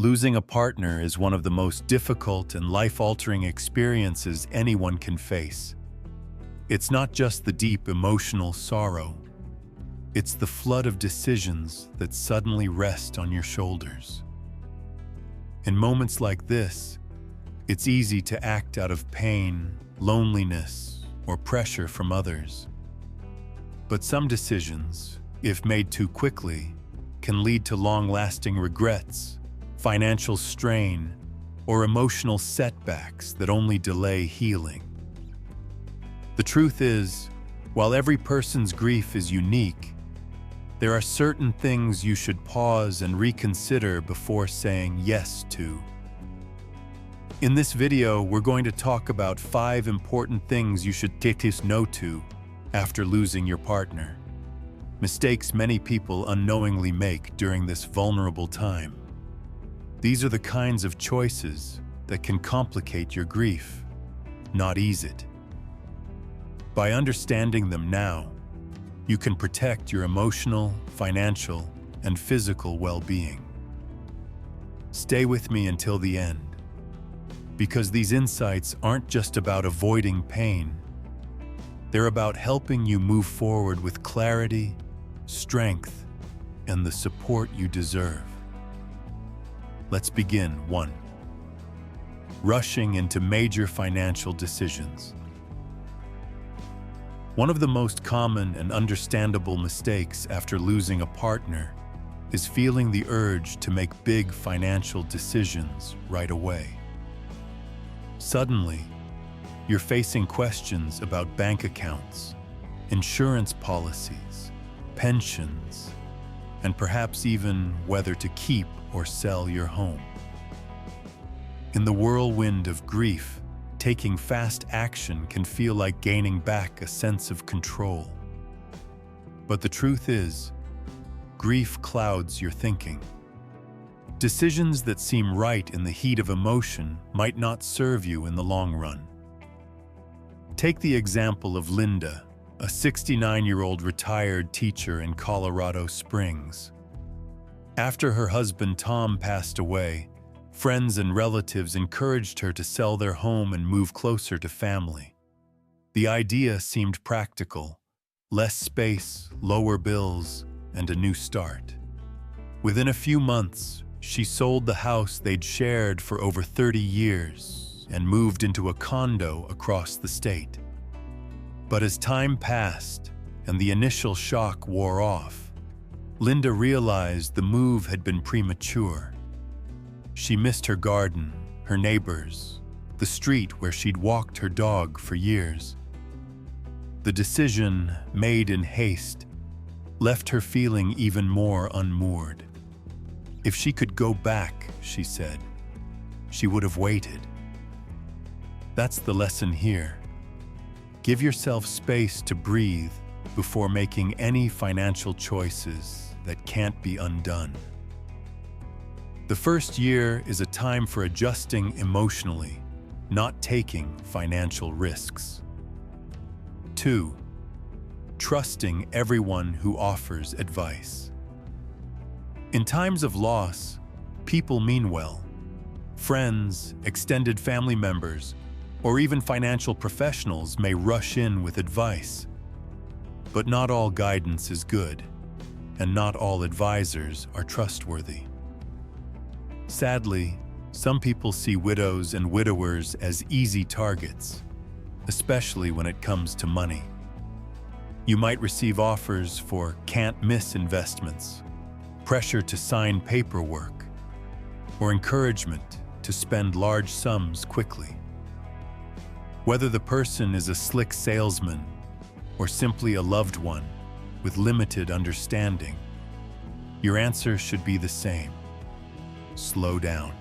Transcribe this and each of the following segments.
Losing a partner is one of the most difficult and life-altering experiences anyone can face. It's not just the deep emotional sorrow. It's the flood of decisions that suddenly rest on your shoulders. In moments like this, it's easy to act out of pain, loneliness, or pressure from others. But some decisions, if made too quickly, can lead to long-lasting regrets, financial strain, or emotional setbacks that only delay healing. The truth is, while every person's grief is unique, there are certain things you should pause and reconsider before saying yes to. In this video, we're going to talk about 5 important things you should take no to after losing your partner. Mistakes many people unknowingly make during this vulnerable time. These are the kinds of choices that can complicate your grief, not ease it. By understanding them now, you can protect your emotional, financial, and physical well-being. Stay with me until the end, because these insights aren't just about avoiding pain. They're about helping you move forward with clarity, strength, and the support you deserve. Let's begin. 1. Rushing into major financial decisions. One of the most common and understandable mistakes after losing a partner is feeling the urge to make big financial decisions right away. Suddenly, you're facing questions about bank accounts, insurance policies, pensions, and perhaps even whether to keep or sell your home. In the whirlwind of grief, taking fast action can feel like gaining back a sense of control. But the truth is, grief clouds your thinking. Decisions that seem right in the heat of emotion might not serve you in the long run. Take the example of Linda, a 69-year-old retired teacher in Colorado Springs. After her husband Tom passed away, friends and relatives encouraged her to sell their home and move closer to family. The idea seemed practical: less space, lower bills, and a new start. Within a few months, she sold the house they'd shared for over 30 years and moved into a condo across the state. But as time passed and the initial shock wore off, Linda realized the move had been premature. She missed her garden, her neighbors, the street where she'd walked her dog for years. The decision, made in haste, left her feeling even more unmoored. If she could go back, she said, she would have waited. That's the lesson here. Give yourself space to breathe before making any financial choices that can't be undone. The first year is a time for adjusting emotionally, not taking financial risks. 2. Trusting everyone who offers advice. In times of loss, people mean well. Friends, extended family members, or even financial professionals may rush in with advice. But not all guidance is good, and not all advisors are trustworthy. Sadly, some people see widows and widowers as easy targets, especially when it comes to money. You might receive offers for can't-miss investments, pressure to sign paperwork, or encouragement to spend large sums quickly. Whether the person is a slick salesman or simply a loved one with limited understanding, your answer should be the same: slow down.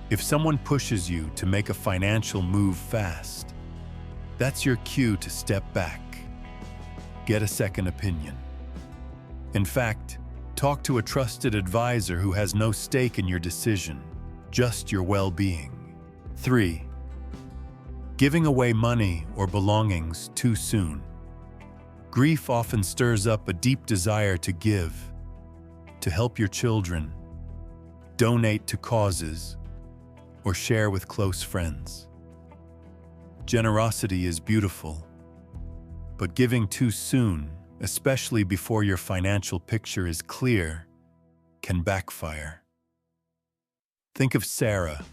If someone pushes you to make a financial move fast, that's your cue to step back. Get a second opinion. In fact, talk to a trusted advisor who has no stake in your decision, just your well-being. 3. Giving away money or belongings too soon. Grief often stirs up a deep desire to give, to help your children, donate to causes, or share with close friends. Generosity is beautiful, but giving too soon, especially before your financial picture is clear, can backfire. Think of Sarah,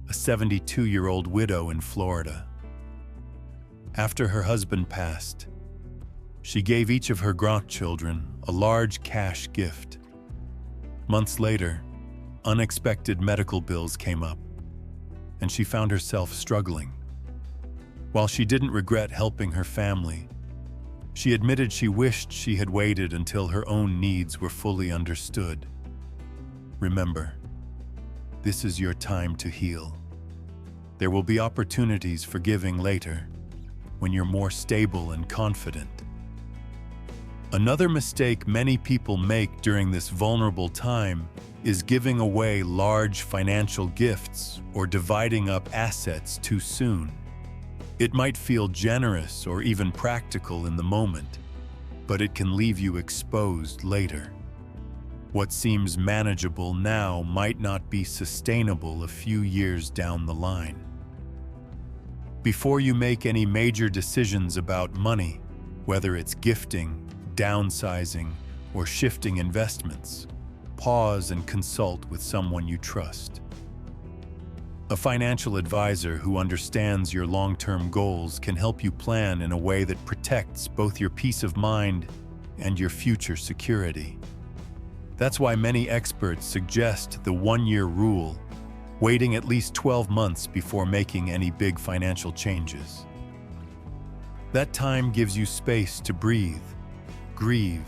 a 72-year-old widow in Florida. After her husband passed, she gave each of her grandchildren a large cash gift. Months later, unexpected medical bills came up, and she found herself struggling. While she didn't regret helping her family, she admitted she wished she had waited until her own needs were fully understood. Remember, this is your time to heal. There will be opportunities for giving later, when you're more stable and confident. Another mistake many people make during this vulnerable time is giving away large financial gifts or dividing up assets too soon. It might feel generous or even practical in the moment, but it can leave you exposed later. What seems manageable now might not be sustainable a few years down the line. Before you make any major decisions about money, whether it's gifting, downsizing, or shifting investments, pause and consult with someone you trust. A financial advisor who understands your long-term goals can help you plan in a way that protects both your peace of mind and your future security. That's why many experts suggest the one-year rule, waiting at least 12 months before making any big financial changes. That time gives you space to breathe, grieve,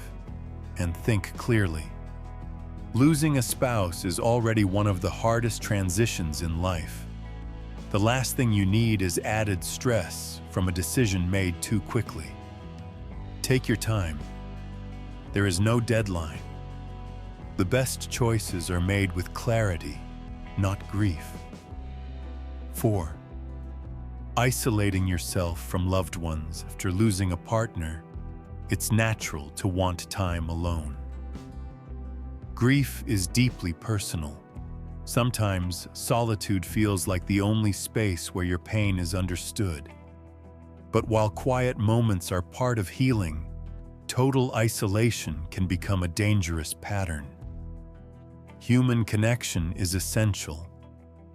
and think clearly. Losing a spouse is already one of the hardest transitions in life. The last thing you need is added stress from a decision made too quickly. Take your time. There is no deadline. The best choices are made with clarity, not grief. 4. Isolating yourself from loved ones after losing a partner. It's natural to want time alone. Grief is deeply personal. Sometimes solitude feels like the only space where your pain is understood. But while quiet moments are part of healing, total isolation can become a dangerous pattern. Human connection is essential,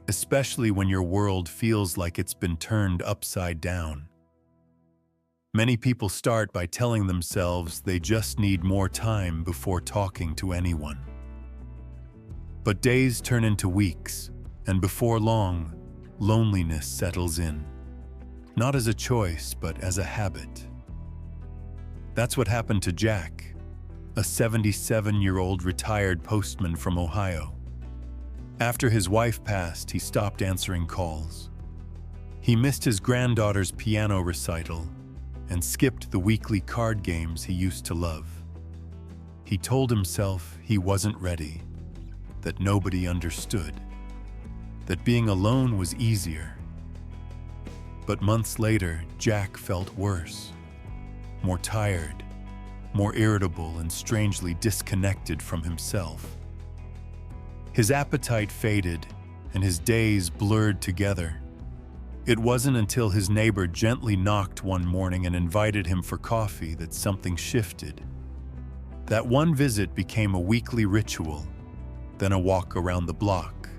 especially when your world feels like it's been turned upside down. Many people start by telling themselves they just need more time before talking to anyone. But days turn into weeks, and before long, loneliness settles in. Not as a choice, but as a habit. That's what happened to Jack, a 77-year-old retired postman from Ohio. After his wife passed, he stopped answering calls. He missed his granddaughter's piano recital and skipped the weekly card games he used to love. He told himself he wasn't ready, that nobody understood, that being alone was easier. But months later, Jack felt worse, more tired, more irritable, and strangely disconnected from himself. His appetite faded, and his days blurred together. It wasn't until his neighbor gently knocked one morning and invited him for coffee that something shifted. That one visit became a weekly ritual, then a walk around the block,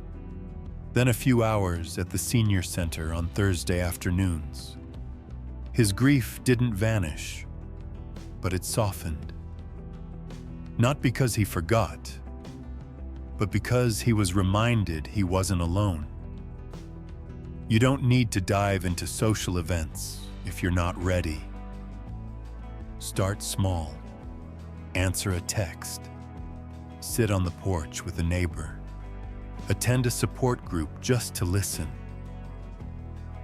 then a few hours at the senior center on Thursday afternoons. His grief didn't vanish, but it softened. Not because he forgot, but because he was reminded he wasn't alone. You don't need to dive into social events if you're not ready. Start small. Answer a text. Sit on the porch with a neighbor. Attend a support group just to listen.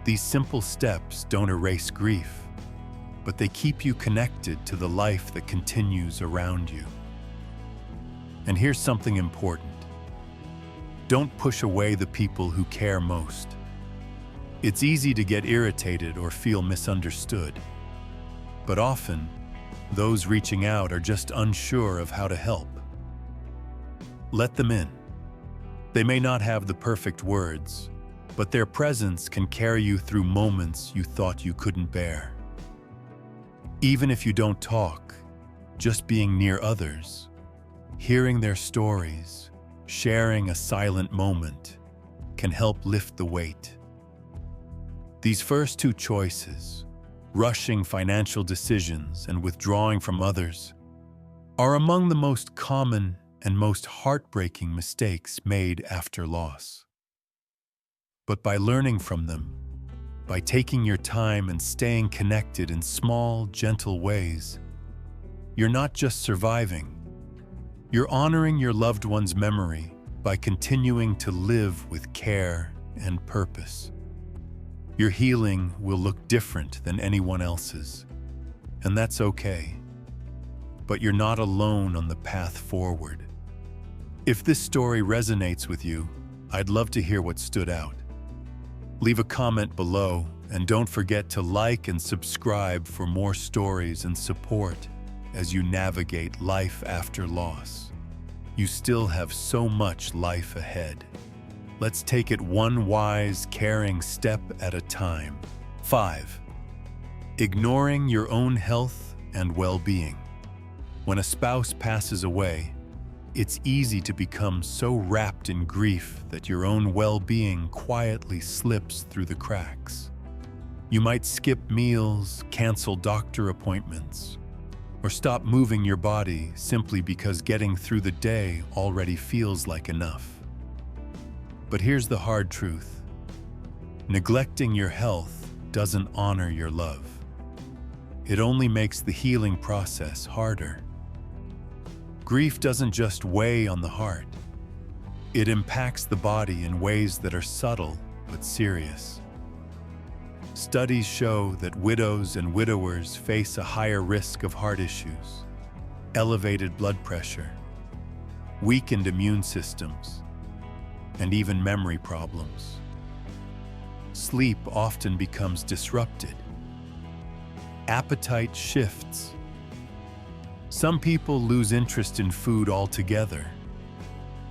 These simple steps don't erase grief, but they keep you connected to the life that continues around you. And here's something important. Don't push away the people who care most. It's easy to get irritated or feel misunderstood, but often, those reaching out are just unsure of how to help. Let them in. They may not have the perfect words, but their presence can carry you through moments you thought you couldn't bear. Even if you don't talk, just being near others, hearing their stories, sharing a silent moment, can help lift the weight. These first two choices, rushing financial decisions and withdrawing from others, are among the most common and most heartbreaking mistakes made after loss. But by learning from them, by taking your time and staying connected in small, gentle ways, you're not just surviving, you're honoring your loved one's memory by continuing to live with care and purpose. Your healing will look different than anyone else's, and that's okay. But you're not alone on the path forward. If this story resonates with you, I'd love to hear what stood out. Leave a comment below, and don't forget to like and subscribe for more stories and support as you navigate life after loss. You still have so much life ahead. Let's take it one wise, caring step at a time. 5. Ignoring your own health and well-being. When a spouse passes away, it's easy to become so wrapped in grief that your own well-being quietly slips through the cracks. You might skip meals, cancel doctor appointments, or stop moving your body simply because getting through the day already feels like enough. But here's the hard truth. Neglecting your health doesn't honor your love. It only makes the healing process harder. Grief doesn't just weigh on the heart. It impacts the body in ways that are subtle but serious. Studies show that widows and widowers face a higher risk of heart issues, elevated blood pressure, weakened immune systems, and even memory problems. Sleep often becomes disrupted. Appetite shifts. Some people lose interest in food altogether.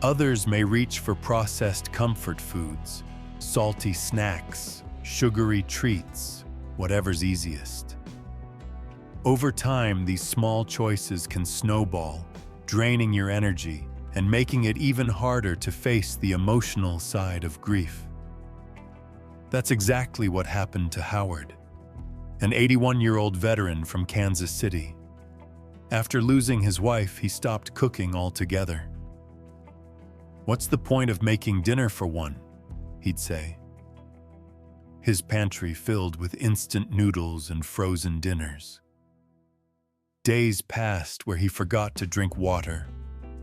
Others may reach for processed comfort foods, salty snacks, sugary treats, whatever's easiest. Over time, these small choices can snowball, draining your energy and making it even harder to face the emotional side of grief. That's exactly what happened to Howard, an 81-year-old veteran from Kansas City. After losing his wife, he stopped cooking altogether. "What's the point of making dinner for one?" he'd say. His pantry filled with instant noodles and frozen dinners. Days passed where he forgot to drink water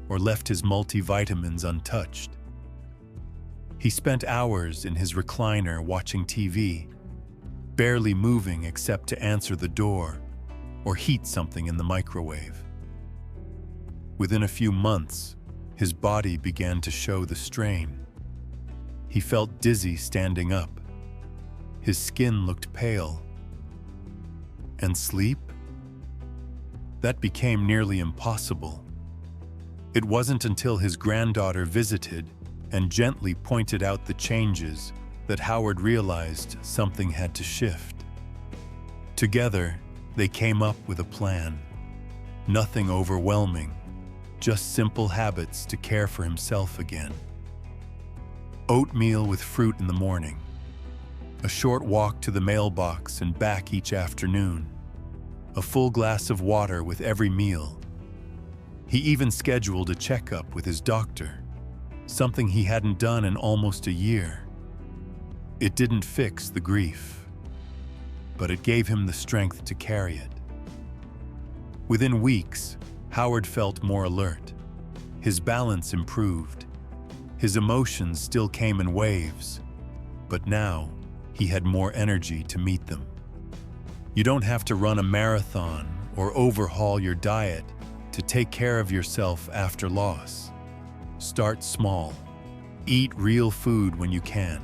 or left his multivitamins untouched. He spent hours in his recliner watching TV, barely moving except to answer the door or heat something in the microwave. Within a few months, his body began to show the strain. He felt dizzy standing up. His skin looked pale. And sleep? That became nearly impossible. It wasn't until his granddaughter visited and gently pointed out the changes that Howard realized something had to shift. Together, they came up with a plan. Nothing overwhelming, just simple habits to care for himself again. Oatmeal with fruit in the morning, a short walk to the mailbox and back each afternoon, a full glass of water with every meal. He even scheduled a checkup with his doctor, something he hadn't done in almost a year. It didn't fix the grief, but it gave him the strength to carry it. Within weeks, Howard felt more alert. His balance improved. His emotions still came in waves, but now he had more energy to meet them. You don't have to run a marathon or overhaul your diet to take care of yourself after loss. Start small. Eat real food when you can.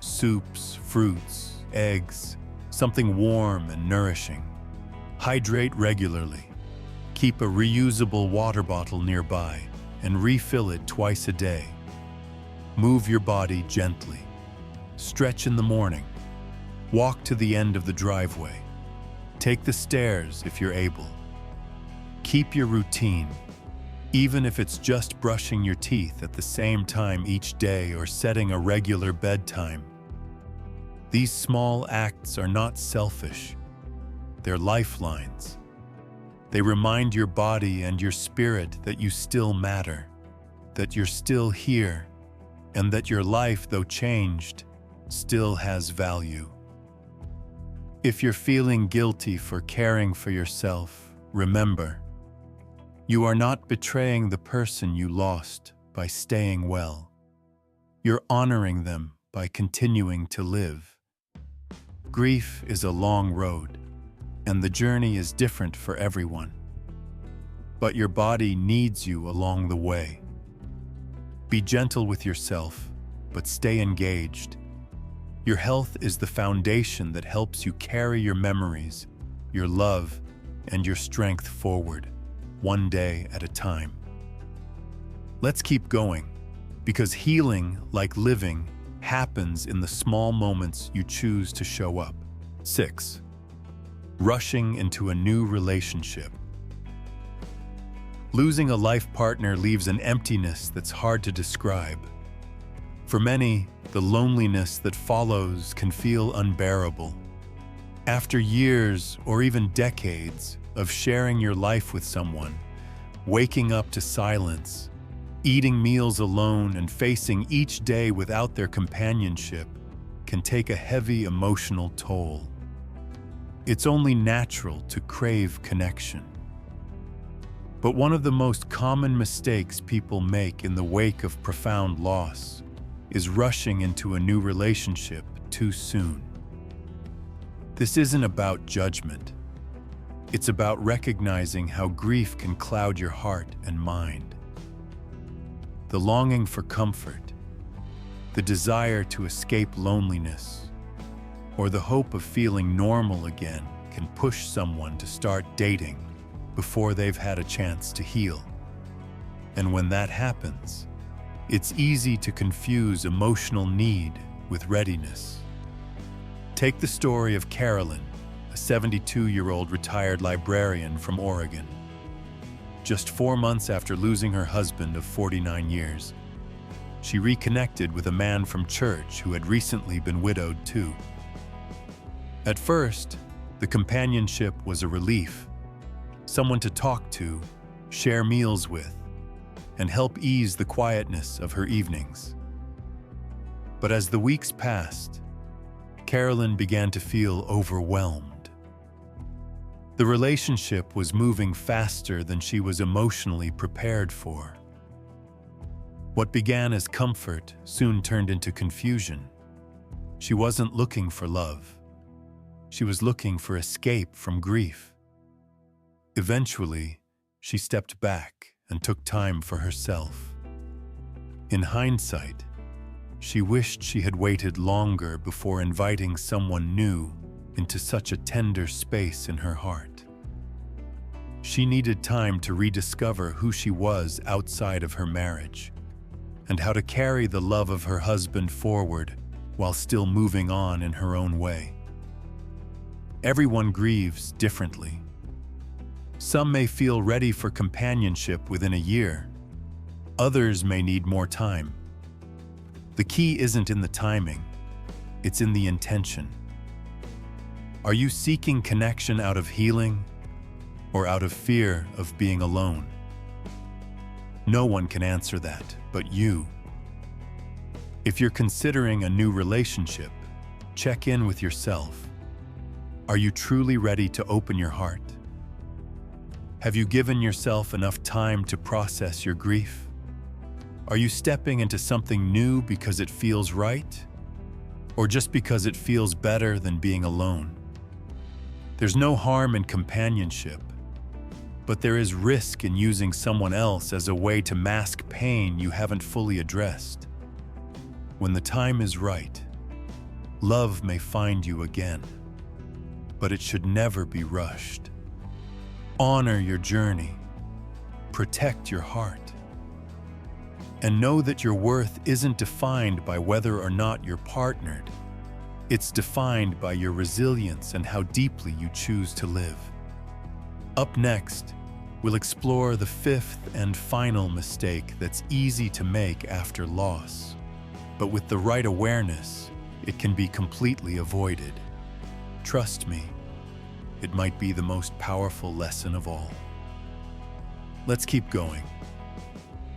Soups, fruits, eggs, something warm and nourishing. Hydrate regularly. Keep a reusable water bottle nearby and refill it twice a day. Move your body gently. Stretch in the morning. Walk to the end of the driveway. Take the stairs if you're able. Keep your routine, even if it's just brushing your teeth at the same time each day or setting a regular bedtime. These small acts are not selfish. They're lifelines. They remind your body and your spirit that you still matter, that you're still here, and that your life, though changed, still has value. If you're feeling guilty for caring for yourself, remember, you are not betraying the person you lost by staying well. You're honoring them by continuing to live. Grief is a long road, and the journey is different for everyone. But your body needs you along the way. Be gentle with yourself, but stay engaged. Your health is the foundation that helps you carry your memories, your love, and your strength forward, one day at a time. Let's keep going, because healing, like living, happens in the small moments you choose to show up. 6. Rushing into a new relationship. Losing a life partner leaves an emptiness that's hard to describe. For many, the loneliness that follows can feel unbearable. After years or even decades of sharing your life with someone, waking up to silence, eating meals alone, and facing each day without their companionship can take a heavy emotional toll. It's only natural to crave connection. But one of the most common mistakes people make in the wake of profound loss is rushing into a new relationship too soon. This isn't about judgment. It's about recognizing how grief can cloud your heart and mind. The longing for comfort, the desire to escape loneliness, or the hope of feeling normal again can push someone to start dating before they've had a chance to heal. And when that happens, it's easy to confuse emotional need with readiness. Take the story of Carolyn, a 72-year-old retired librarian from Oregon. Just 4 months after losing her husband of 49 years, she reconnected with a man from church who had recently been widowed too. At first, the companionship was a relief, someone to talk to, share meals with, and help ease the quietness of her evenings. But as the weeks passed, Carolyn began to feel overwhelmed. The relationship was moving faster than she was emotionally prepared for. What began as comfort soon turned into confusion. She wasn't looking for love. She was looking for escape from grief. Eventually, she stepped back and took time for herself. In hindsight, she wished she had waited longer before inviting someone new into such a tender space in her heart. She needed time to rediscover who she was outside of her marriage, and how to carry the love of her husband forward while still moving on in her own way. Everyone grieves differently. Some may feel ready for companionship within a year. Others may need more time. The key isn't in the timing, it's in the intention. Are you seeking connection out of healing or out of fear of being alone? No one can answer that but you. If you're considering a new relationship, check in with yourself. Are you truly ready to open your heart? Have you given yourself enough time to process your grief? Are you stepping into something new because it feels right? Or just because it feels better than being alone? There's no harm in companionship, but there is risk in using someone else as a way to mask pain you haven't fully addressed. When the time is right, love may find you again, but it should never be rushed. Honor your journey. Protect your heart. And know that your worth isn't defined by whether or not you're partnered. It's defined by your resilience and how deeply you choose to live. Up next, we'll explore the fifth and final mistake that's easy to make after loss. But with the right awareness, it can be completely avoided. Trust me, it might be the most powerful lesson of all. Let's keep going.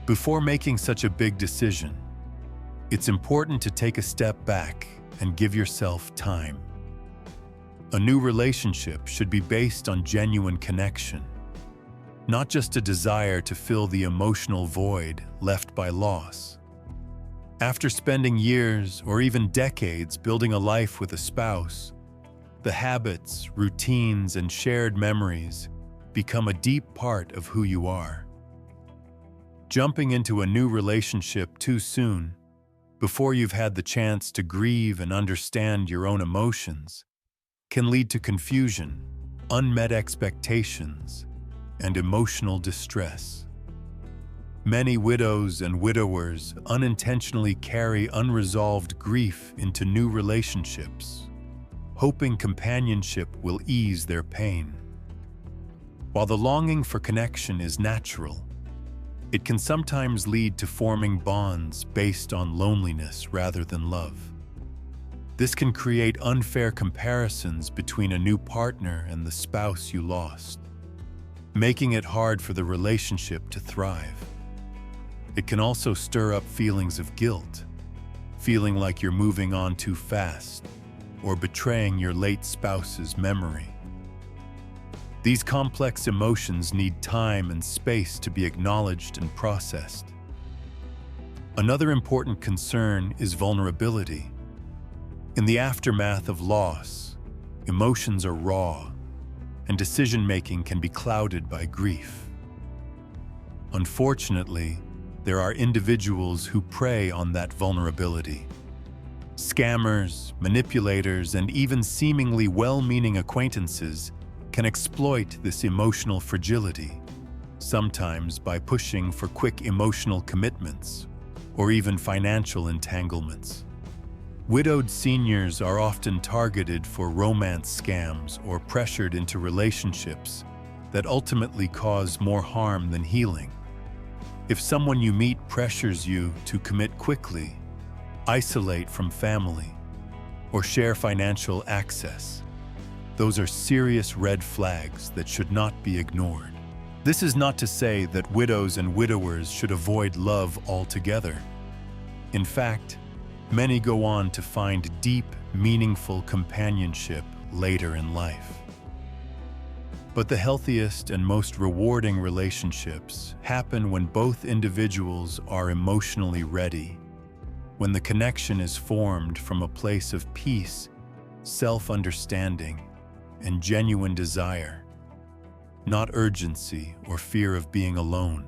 Before making such a big decision, it's important to take a step back and give yourself time. A new relationship should be based on genuine connection, not just a desire to fill the emotional void left by loss. After spending years or even decades building a life with a spouse, the habits, routines, and shared memories become a deep part of who you are. Jumping into a new relationship too soon, before you've had the chance to grieve and understand your own emotions, can lead to confusion, unmet expectations, and emotional distress. Many widows and widowers unintentionally carry unresolved grief into new relationships, hoping companionship will ease their pain. While the longing for connection is natural, it can sometimes lead to forming bonds based on loneliness rather than love. This can create unfair comparisons between a new partner and the spouse you lost, making it hard for the relationship to thrive. It can also stir up feelings of guilt, feeling like you're moving on too fast or betraying your late spouse's memory. These complex emotions need time and space to be acknowledged and processed. Another important concern is vulnerability. In the aftermath of loss, emotions are raw, and decision-making can be clouded by grief. Unfortunately, there are individuals who prey on that vulnerability. Scammers, manipulators, and even seemingly well-meaning acquaintances can exploit this emotional fragility, sometimes by pushing for quick emotional commitments or even financial entanglements. Widowed seniors are often targeted for romance scams or pressured into relationships that ultimately cause more harm than healing. If someone you meet pressures you to commit quickly, isolate from family, or share financial access, those are serious red flags that should not be ignored. This is not to say that widows and widowers should avoid love altogether. In fact, many go on to find deep, meaningful companionship later in life. But the healthiest and most rewarding relationships happen when both individuals are emotionally ready, when the connection is formed from a place of peace, self-understanding, and genuine desire, not urgency or fear of being alone.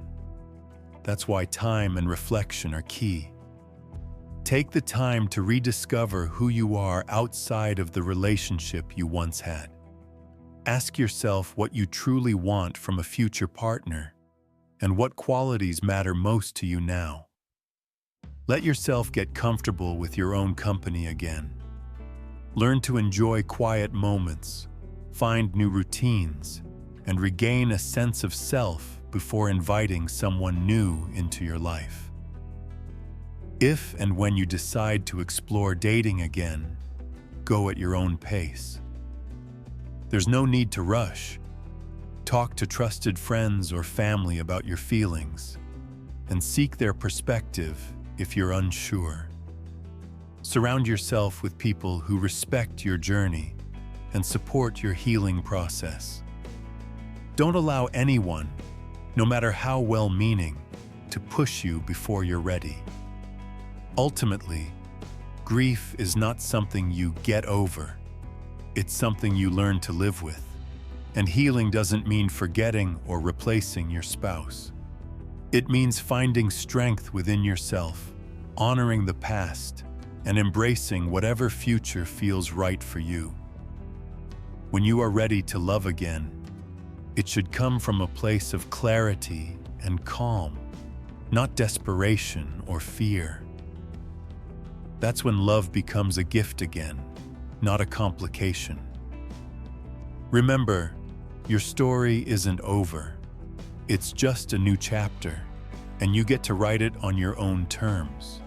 That's why time and reflection are key. Take the time to rediscover who you are outside of the relationship you once had. Ask yourself what you truly want from a future partner and what qualities matter most to you now. Let yourself get comfortable with your own company again. Learn to enjoy quiet moments, find new routines, and regain a sense of self before inviting someone new into your life. If and when you decide to explore dating again, go at your own pace. There's no need to rush. Talk to trusted friends or family about your feelings, and seek their perspective if you're unsure. Surround yourself with people who respect your journey and support your healing process. Don't allow anyone, no matter how well-meaning, to push you before you're ready. Ultimately, grief is not something you get over. It's something you learn to live with. And healing doesn't mean forgetting or replacing your spouse. It means finding strength within yourself, honoring the past, and embracing whatever future feels right for you. When you are ready to love again, it should come from a place of clarity and calm, not desperation or fear. That's when love becomes a gift again, not a complication. Remember, your story isn't over. It's just a new chapter, and you get to write it on your own terms.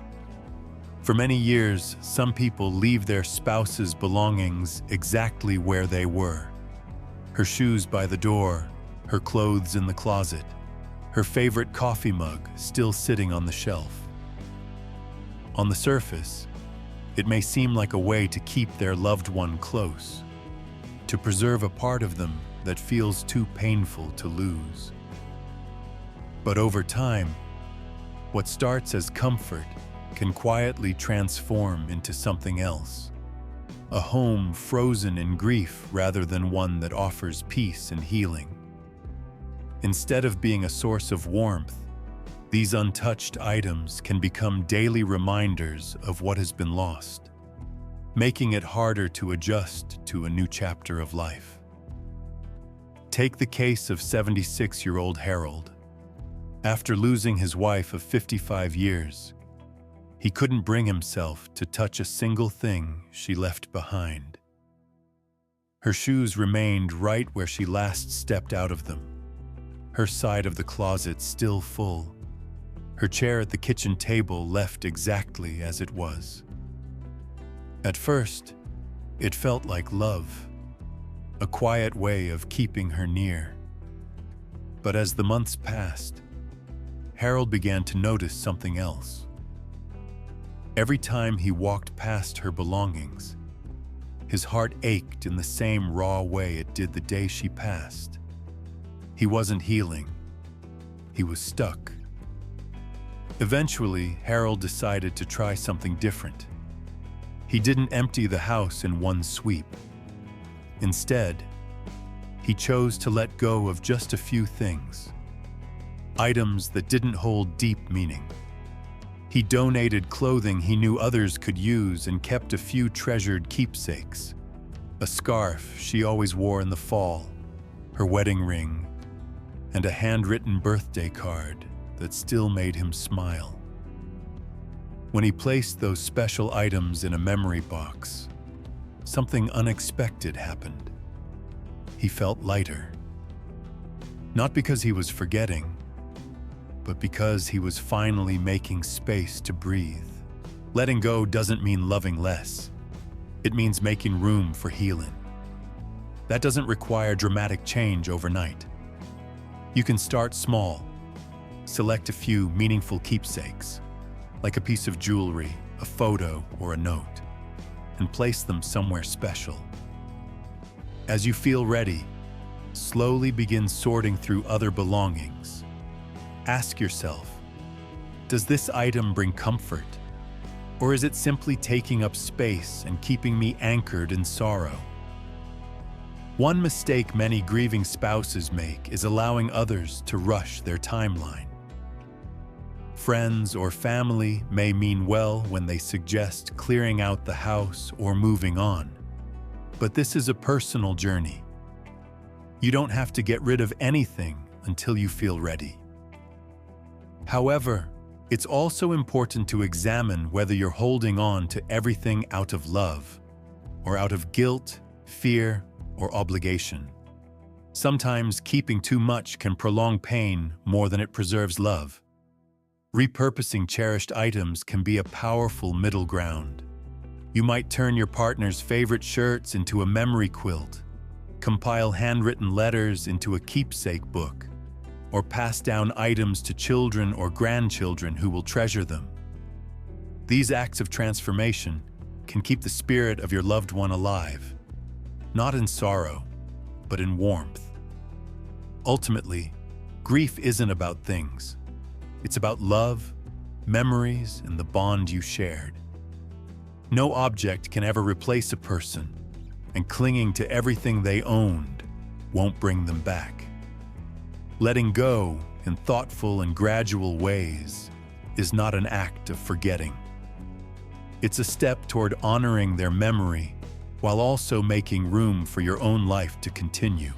For many years, some people leave their spouse's belongings exactly where they were. Her shoes by the door, her clothes in the closet, her favorite coffee mug still sitting on the shelf. On the surface, it may seem like a way to keep their loved one close, to preserve a part of them that feels too painful to lose. But over time, what starts as comfort can quietly transform into something else. A home frozen in grief rather than one that offers peace and healing. Instead of being a source of warmth, these untouched items can become daily reminders of what has been lost, making it harder to adjust to a new chapter of life. Take the case of 76-year-old Harold. After losing his wife of 55 years, he couldn't bring himself to touch a single thing she left behind. Her shoes remained right where she last stepped out of them, her side of the closet still full, her chair at the kitchen table left exactly as it was. At first, it felt like love, a quiet way of keeping her near. But as the months passed, Harold began to notice something else. Every time he walked past her belongings, his heart ached in the same raw way it did the day she passed. He wasn't healing. He was stuck. Eventually, Harold decided to try something different. He didn't empty the house in one sweep. Instead, he chose to let go of just a few things, items that didn't hold deep meaning. He donated clothing he knew others could use and kept a few treasured keepsakes. A scarf she always wore in the fall, her wedding ring, and a handwritten birthday card that still made him smile. When he placed those special items in a memory box, something unexpected happened. He felt lighter. Not because he was forgetting, but because he was finally making space to breathe. Letting go doesn't mean loving less. It means making room for healing. That doesn't require dramatic change overnight. You can start small. Select a few meaningful keepsakes, like a piece of jewelry, a photo, or a note, and place them somewhere special. As you feel ready, slowly begin sorting through other belongings. Ask yourself, does this item bring comfort? Or is it simply taking up space and keeping me anchored in sorrow? One mistake many grieving spouses make is allowing others to rush their timeline. Friends or family may mean well when they suggest clearing out the house or moving on, but this is a personal journey. You don't have to get rid of anything until you feel ready. However, it's also important to examine whether you're holding on to everything out of love, or out of guilt, fear, or obligation. Sometimes keeping too much can prolong pain more than it preserves love. Repurposing cherished items can be a powerful middle ground. You might turn your partner's favorite shirts into a memory quilt, compile handwritten letters into a keepsake book, or pass down items to children or grandchildren who will treasure them. These acts of transformation can keep the spirit of your loved one alive, not in sorrow, but in warmth. Ultimately, grief isn't about things. It's about love, memories, and the bond you shared. No object can ever replace a person, and clinging to everything they owned won't bring them back. Letting go in thoughtful and gradual ways is not an act of forgetting. It's a step toward honoring their memory while also making room for your own life to continue.